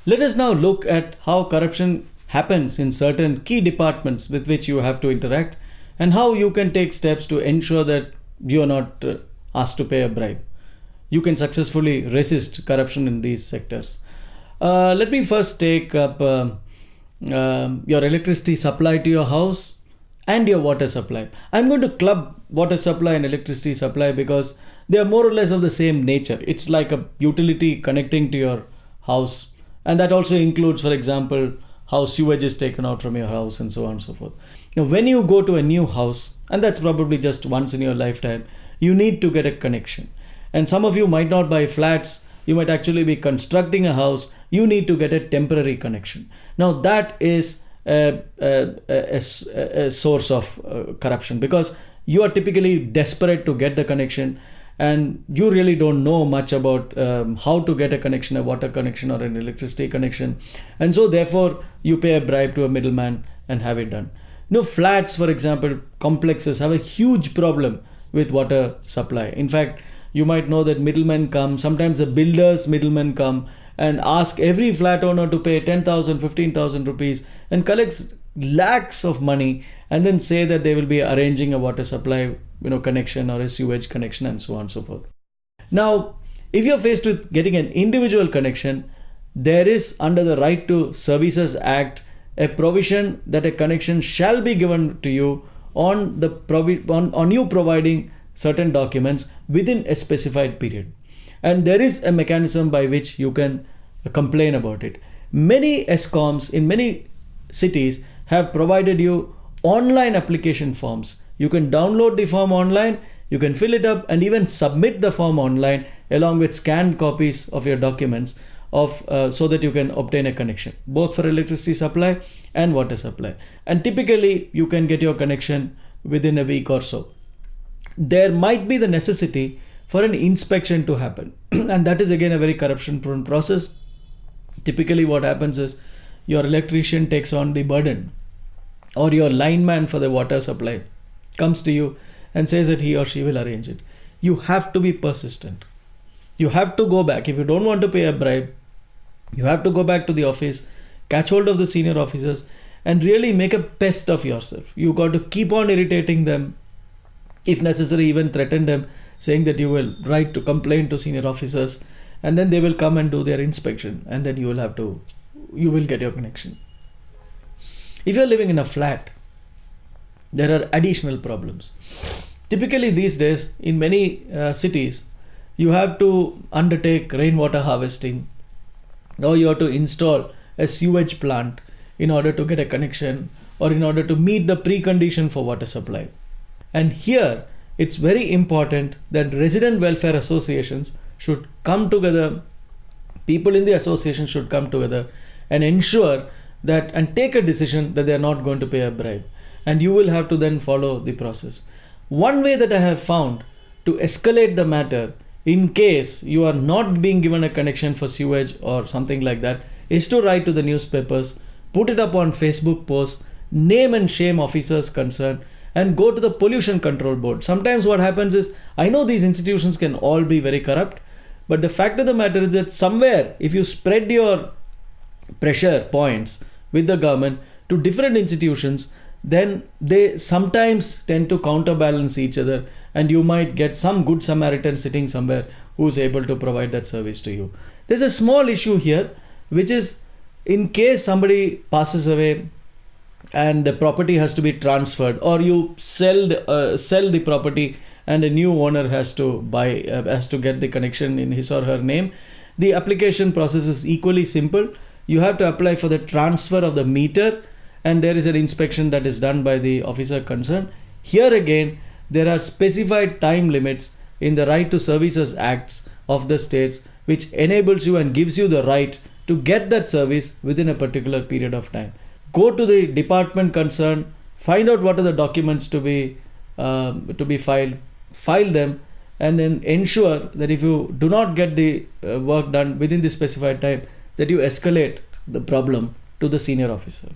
Let us now look at how corruption happens in certain key departments with which you have to interact, and how you can take steps to ensure that you are not asked to pay a bribe. You can successfully resist corruption in these sectors. Let me first take up your electricity supply to your house and your water supply. I'm going to club water supply and electricity supply because they are more or less of the same nature. It's like a utility connecting to your house, and that also includes, for example, how sewage is taken out from your house and so on and so forth. Now, when you go to a new house, and that's probably just once in your lifetime, you need to get a connection. And some of you might not buy flats, you might actually be constructing a house, you need to get a temporary connection. Now, that is a source of corruption, because you are typically desperate to get the connection and you really don't know much about how to get a connection, a water connection or an electricity connection, and so therefore you pay a bribe to a middleman and have it done. Flats, for example, complexes have a huge problem with water supply. In fact, you might know that middlemen come, sometimes the builders middlemen come and ask every flat owner to pay 10,000, 15,000 rupees and collects lakhs of money, and then say that they will be arranging a water supply connection or a sewage connection and so on and so forth. Now, if you're faced with getting an individual connection, there is, under the Right to Services Act, a provision that a connection shall be given to you on you providing certain documents within a specified period. And there is a mechanism by which you can complain about it. Many ESCOMs in many cities have provided you online application forms. You can download the form online, you can fill it up and even submit the form online along with scanned copies of your documents so that you can obtain a connection, both for electricity supply and water supply. And typically you can get your connection within a week or so. There might be the necessity for an inspection to happen and that is again a very corruption prone process. Typically what happens is your electrician takes on the burden, or your lineman for the water supply comes to you and says that he or she will arrange it. You have to be persistent. You have to go back. If you don't want to pay a bribe, you have to go back to the office, catch hold of the senior officers and really make a pest of yourself. You got to keep on irritating them. If necessary, even threaten them, saying that you will write to complain to senior officers, and then they will come and do their inspection, and then you will get your connection. If you're living in a flat, there are additional problems. Typically these days in many cities, you have to undertake rainwater harvesting, or you have to install a sewage plant in order to get a connection or in order to meet the precondition for water supply. And here it's very important that resident welfare associations should come together, people in the association should come together and ensure that and take a decision that they are not going to pay a bribe, and you will have to then follow the process. One way that I have found to escalate the matter in case you are not being given a connection for sewage or something like that is to write to the newspapers, put it up on Facebook posts, name and shame officers concerned, and go to the pollution control board. Sometimes what happens is, I know these institutions can all be very corrupt, but the fact of the matter is that somewhere if you spread your pressure points with the government to different institutions, then they sometimes tend to counterbalance each other and you might get some good Samaritan sitting somewhere who's able to provide that service to you. There's a small issue here, which is in case somebody passes away and the property has to be transferred, or you sell the property and a new owner has to get the connection in his or her name. The application process is equally simple. You have to apply for the transfer of the meter, and there is an inspection that is done by the officer concerned. Here again, there are specified time limits in the Right to Services Acts of the states, which enables you and gives you the right to get that service within a particular period of time. Go to the department concerned, find out what are the documents to be filed, file them, and then ensure that if you do not get the work done within the specified time, that you escalate the problem to the senior officer.